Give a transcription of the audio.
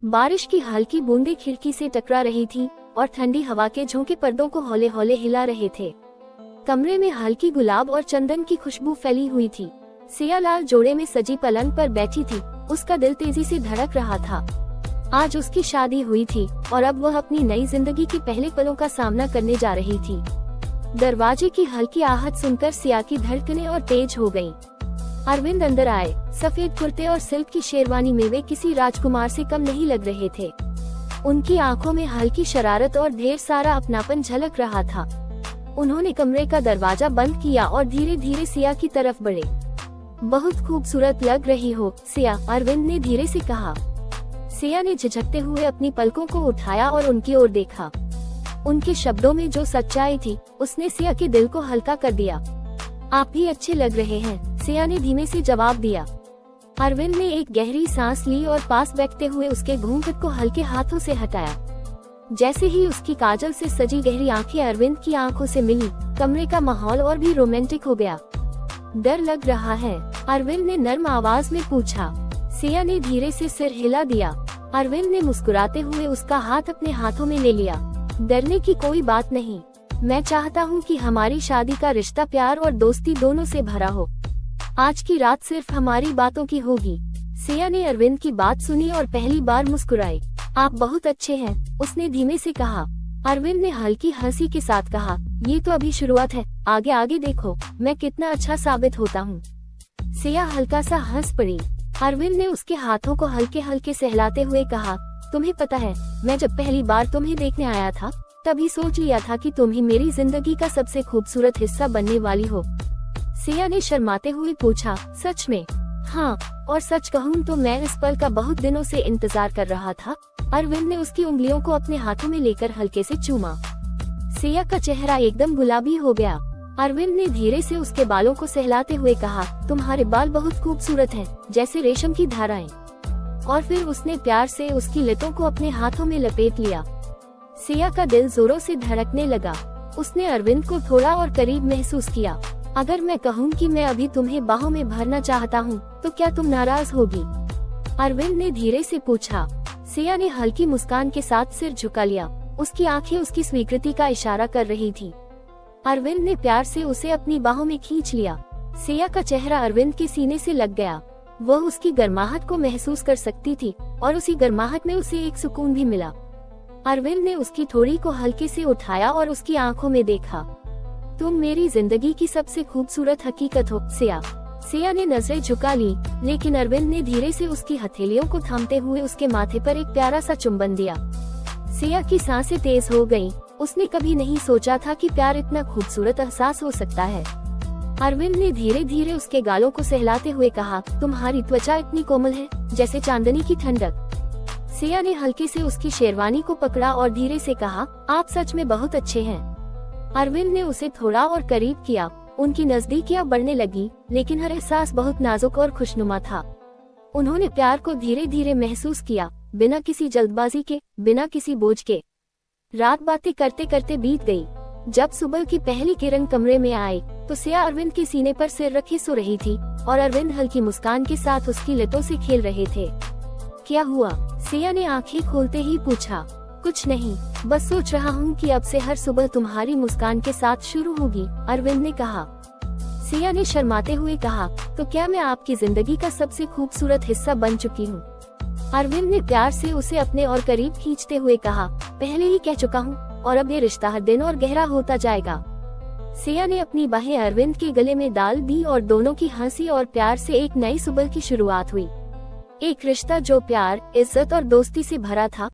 बारिश की हल्की बूंदें खिड़की से टकरा रही थी और ठंडी हवा के झोंके पर्दों को हौले हौले हिला रहे थे। कमरे में हल्की गुलाब और चंदन की खुशबू फैली हुई थी। सिया लाल जोड़े में सजी पलंग पर बैठी थी। उसका दिल तेजी से धड़क रहा था। आज उसकी शादी हुई थी और अब वह अपनी नई जिंदगी के पहले पलों का सामना करने जा रही थी। दरवाजे की हल्की आहट सुनकर सिया की धड़कनें और तेज हो गईं। अरविंद अंदर आए। सफेद कुर्ते और सिल्क की शेरवानी में वे किसी राजकुमार से कम नहीं लग रहे थे। उनकी आंखों में हल्की शरारत और ढेर सारा अपनापन झलक रहा था। उन्होंने कमरे का दरवाजा बंद किया और धीरे धीरे सिया की तरफ बढ़े। बहुत खूबसूरत लग रही हो सिया, अरविंद ने धीरे से कहा। सिया ने झिझकते हुए अपनी पलकों को उठाया और उनकी ओर देखा। उनके शब्दों में जो सच्चाई थी उसने सिया के दिल को हल्का कर दिया। आप भी अच्छे लग रहे हैं, सिया ने धीमे से जवाब दिया। अरविंद ने एक गहरी सांस ली और पास बैठते हुए उसके घूंघट को हल्के हाथों से हटाया। जैसे ही उसकी काजल से सजी गहरी आंखें अरविंद की आंखों से मिली, कमरे का माहौल और भी रोमांटिक हो गया। डर लग रहा है, अरविंद ने नर्म आवाज में पूछा। सिया ने धीरे से सिर हिला दिया। अरविंद ने मुस्कुराते हुए उसका हाथ अपने हाथों में ले लिया। डरने की कोई बात नहीं, मैं चाहता हूँ कि हमारी शादी का रिश्ता प्यार और दोस्ती दोनों से भरा हो। आज की रात सिर्फ हमारी बातों की होगी। सिया ने अरविंद की बात सुनी और पहली बार मुस्कुराई। आप बहुत अच्छे हैं, उसने धीमे से कहा। अरविंद ने हल्की हंसी के साथ कहा, ये तो अभी शुरुआत है, आगे आगे देखो मैं कितना अच्छा साबित होता हूँ। सिया हल्का सा हंस पड़ी। अरविंद ने उसके हाथों को हल्के हल्के सहलाते हुए कहा, तुम्हें पता है, मैं जब पहली बार तुम्हें देखने आया था तभी सोच लिया था कि तुम ही मेरी जिंदगी का सबसे खूबसूरत हिस्सा बनने वाली हो। सिया ने शर्माते हुए पूछा, सच में? हाँ, और सच कहूँ तो मैं इस पल का बहुत दिनों से इंतजार कर रहा था। अरविंद ने उसकी उंगलियों को अपने हाथों में लेकर हल्के से चूमा। सिया का चेहरा एकदम गुलाबी हो गया। अरविंद ने धीरे से उसके बालों को सहलाते हुए कहा, तुम्हारे बाल बहुत खूबसूरत हैं, जैसे रेशम की धाराएं। और फिर उसने प्यार से उसकी लतों को अपने हाथों में लपेट लिया। सिया का दिल जोरों से धड़कने लगा। उसने अरविंद को थोड़ा और करीब महसूस किया। अगर मैं कहूँ कि मैं अभी तुम्हें बाहों में भरना चाहता हूँ तो क्या तुम नाराज होगी? अरविंद ने धीरे से पूछा। सिया ने हल्की मुस्कान के साथ सिर झुका लिया। उसकी आंखें उसकी स्वीकृति का इशारा कर रही थी। अरविंद ने प्यार से उसे अपनी बाहों में खींच लिया। सिया का चेहरा अरविंद के सीने से लग गया। वह उसकी गर्माहट को महसूस कर सकती थी और उसी गर्माहट में उसे एक सुकून भी मिला। अरविंद ने उसकी थोड़ी को हल्के से उठाया और उसकी आंखों में देखा। तुम मेरी जिंदगी की सबसे खूबसूरत हकीकत हो सिया। सिया ने नजरें झुका ली, लेकिन अरविंद ने धीरे से उसकी हथेलियों को थामते हुए उसके माथे पर एक प्यारा सा चुंबन दिया। सिया की सांसें तेज हो गईं। उसने कभी नहीं सोचा था कि प्यार इतना खूबसूरत एहसास हो सकता है। अरविंद ने धीरे धीरे उसके गालों को सहलाते हुए कहा, तुम्हारी त्वचा इतनी कोमल है, जैसे चांदनी की ठंडक। सिया ने हल्के से उसकी शेरवानी को पकड़ा और धीरे से कहा, आप सच में बहुत अच्छे हैं। अरविंद ने उसे थोड़ा और करीब किया। उनकी नजदीकियां बढ़ने लगी, लेकिन हर एहसास बहुत नाजुक और खुशनुमा था। उन्होंने प्यार को धीरे धीरे महसूस किया, बिना किसी जल्दबाजी के, बिना किसी बोझ के। रात बातें करते करते बीत गई। जब सुबह की पहली किरण कमरे में आई तो सिया अरविंद के सीने पर सिर रखे सो रही थी और अरविंद हल्की मुस्कान के साथ उसकी लतों से खेल रहे थे। क्या हुआ? सिया ने आंखें खोलते ही पूछा। कुछ नहीं, बस सोच रहा हूँ कि अब से हर सुबह तुम्हारी मुस्कान के साथ शुरू होगी, अरविंद ने कहा। सिया ने शर्माते हुए कहा, तो क्या मैं आपकी जिंदगी का सबसे खूबसूरत हिस्सा बन चुकी हूँ? अरविंद ने प्यार से उसे अपने और करीब खींचते हुए कहा, पहले ही कह चुका हूँ, और अब ये रिश्ता हर दिन और गहरा होता जाएगा। सिया ने अपनी बाहें अरविंद के गले में डाल दी और दोनों की हंसी और प्यार से एक नई सुबह की शुरुआत हुई। एक रिश्ता जो प्यार, इज्जत और दोस्ती से भरा था,